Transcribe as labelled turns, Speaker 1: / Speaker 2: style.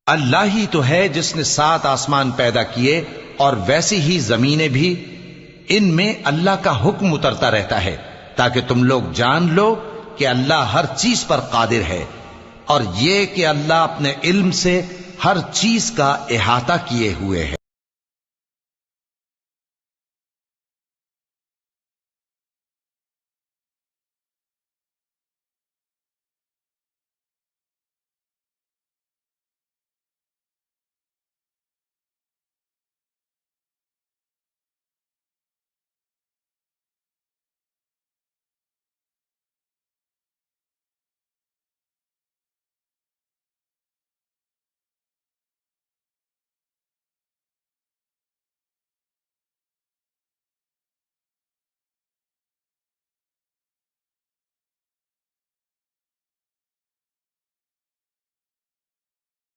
Speaker 1: अल्लाह ही तो है जिसने 7 आसमान पैदा किए और वैसी ही जमीनें भी, इनमें अल्लाह का हुक्म उतरता रहता है ताकि तुम लोग जान लो कि अल्लाह हर चीज पर कादिर है, और ये कि अल्लाह अपने इल्म से हर चीज का इहाता किए हुए है।